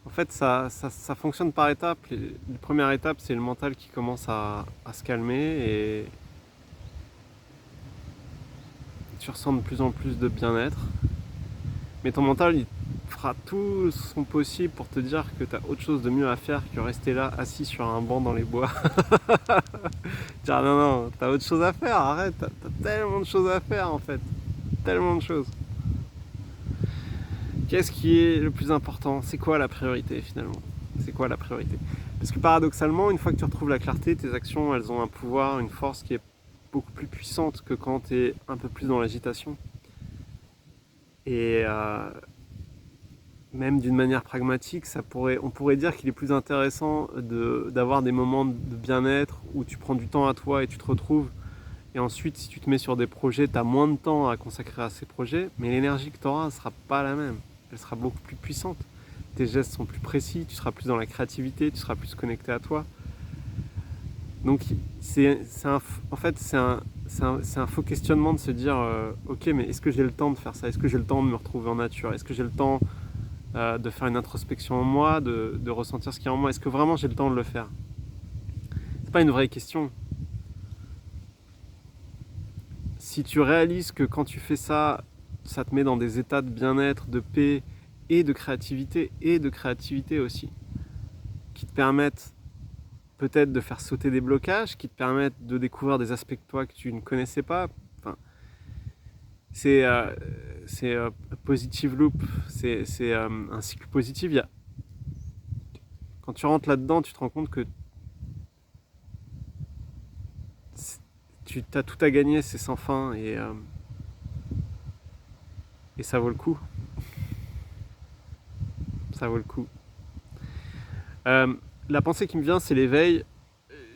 En fait, ça fonctionne par étapes. La première étape, c'est le mental qui commence à se calmer et tu ressens de plus en plus de bien-être. Mais ton mental, il fera tout son possible pour te dire que tu as autre chose de mieux à faire que rester là, assis sur un banc dans les bois. Dire non, non, t'as autre chose à faire, arrête, t'as tellement de choses à faire en fait. Tellement de choses. Qu'est-ce qui est le plus important? C'est quoi la priorité finalement? C'est quoi la priorité? Parce que paradoxalement, une fois que tu retrouves la clarté, tes actions, elles ont un pouvoir, une force qui est beaucoup plus puissante que quand tu es un peu plus dans l'agitation. Et même d'une manière pragmatique, on pourrait dire qu'il est plus intéressant d'avoir des moments de bien-être où tu prends du temps à toi et tu te retrouves. Et ensuite, si tu te mets sur des projets, tu as moins de temps à consacrer à ces projets, mais l'énergie que tu auras ne sera pas la même. Elle sera beaucoup plus puissante. Tes gestes sont plus précis, tu seras plus dans la créativité, tu seras plus connecté à toi. Donc, en fait, c'est un faux questionnement de se dire ok, mais est-ce que j'ai le temps de faire ça? Est-ce que j'ai le temps de me retrouver en nature? Est-ce que j'ai le temps de faire une introspection en moi, de ressentir ce qu'il y a en moi? Est-ce que vraiment j'ai le temps de le faire? C'est pas une vraie question. Si tu réalises que quand tu fais ça, ça te met dans des états de bien-être, de paix et de créativité aussi, qui te permettent peut-être de faire sauter des blocages, qui te permettent de découvrir des aspects de toi que tu ne connaissais pas. Enfin, c'est positive loop, c'est un cycle positif. Quand tu rentres là-dedans, tu te rends compte que tu as tout à gagner, c'est sans fin et ça vaut le coup. Ça vaut le coup. Euh, la pensée qui me vient, c'est l'éveil.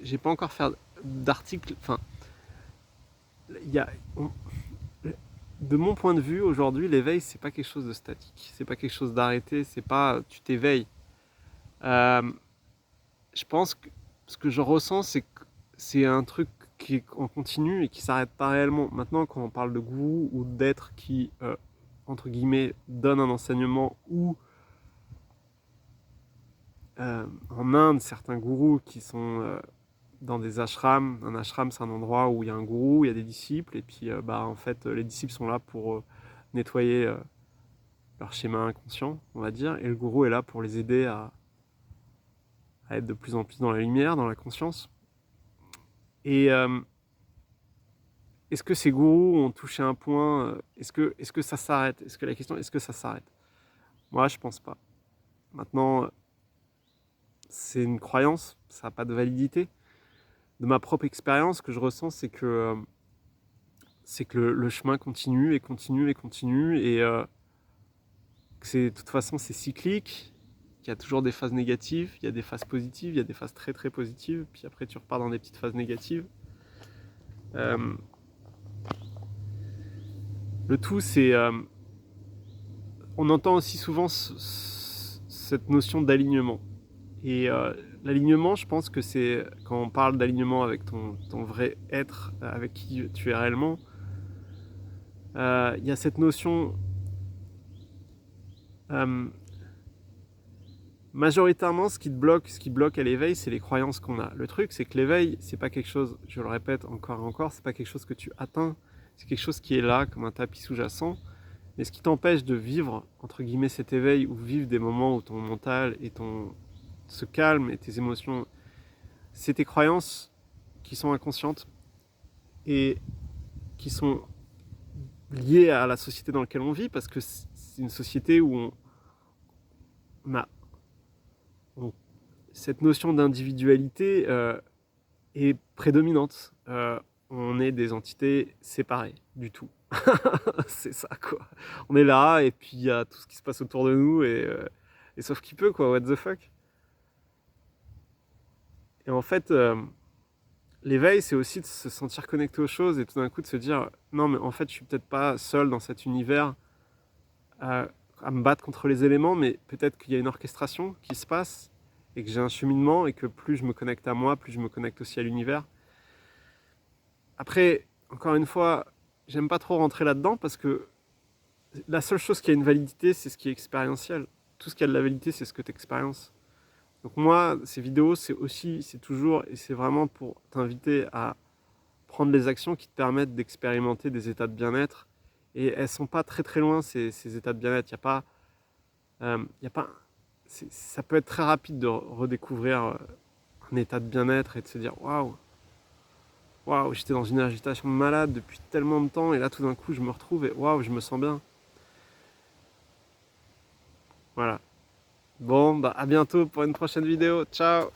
J'ai pas encore fait d'article. Enfin, il y a, on- de mon point de vue, aujourd'hui, l'éveil, c'est pas quelque chose de statique. C'est pas quelque chose d'arrêté. C'est pas tu t'éveilles. Euh, je pense que ce que je ressens, c'est que c'est un truc qui est en continu et qui s'arrête pas réellement. Maintenant, quand on parle de gourou ou d'être qui, entre guillemets, donne un enseignement ou en Inde, certains gourous qui sont dans des ashrams. Un ashram, c'est un endroit où il y a un gourou, il y a des disciples, et puis en fait, les disciples sont là pour nettoyer leur schéma inconscient, on va dire, et le gourou est là pour les aider à être de plus en plus dans la lumière, dans la conscience. Et est-ce que ces gourous ont touché un point est-ce que ça s'arrête? Est-ce que la question, est-ce que ça s'arrête? Moi, je pense pas. Maintenant, c'est une croyance, ça n'a pas de validité. De ma propre expérience, ce que je ressens, c'est que le chemin continue et continue et continue, et de toute façon, c'est cyclique. Il y a toujours des phases négatives, il y a des phases positives, il y a des phases très très positives, puis après tu repars dans des petites phases négatives. Euh, le tout, c'est on entend aussi souvent cette notion d'alignement. Et l'alignement, je pense que c'est quand on parle d'alignement avec ton vrai être, avec qui tu es réellement, il y a cette notion. euh, Majoritairement, ce qui bloque à l'éveil, c'est les croyances qu'on a. Le truc, c'est que l'éveil, c'est pas quelque chose, je le répète encore et encore, c'est pas quelque chose que tu atteins, c'est quelque chose qui est là, comme un tapis sous-jacent. Mais ce qui t'empêche de vivre, entre guillemets, cet éveil, ou vivre des moments où ton mental se calme et tes émotions, c'est tes croyances qui sont inconscientes et qui sont liées à la société dans laquelle on vit, parce que c'est une société où on a on- cette notion d'individualité est prédominante. On est des entités séparées du tout. C'est ça, quoi. On est là, et puis il y a tout ce qui se passe autour de nous, et sauf qui peut, quoi. What the fuck? Et en fait, l'éveil, c'est aussi de se sentir connecté aux choses et tout d'un coup de se dire non, mais en fait, je suis peut-être pas seul dans cet univers à, à me battre contre les éléments, mais peut-être qu'il y a une orchestration qui se passe et que j'ai un cheminement et que plus je me connecte à moi, plus je me connecte aussi à l'univers. Après, encore une fois, j'aime pas trop rentrer là-dedans parce que la seule chose qui a une validité, c'est ce qui est expérientiel. tout ce qui a de la validité, c'est ce que tu expériences. Donc moi, ces vidéos, c'est toujours, et c'est vraiment pour t'inviter à prendre les actions qui te permettent d'expérimenter des états de bien-être. Et elles sont pas très très loin, ces états de bien-être. Ça peut être très rapide de redécouvrir un état de bien-être et de se dire waouh, j'étais dans une agitation malade depuis tellement de temps et là tout d'un coup je me retrouve et waouh, je me sens bien. Voilà. Bon, bah à bientôt pour une prochaine vidéo. Ciao.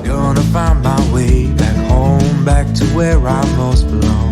Gonna find my way back home, back to where I most belong.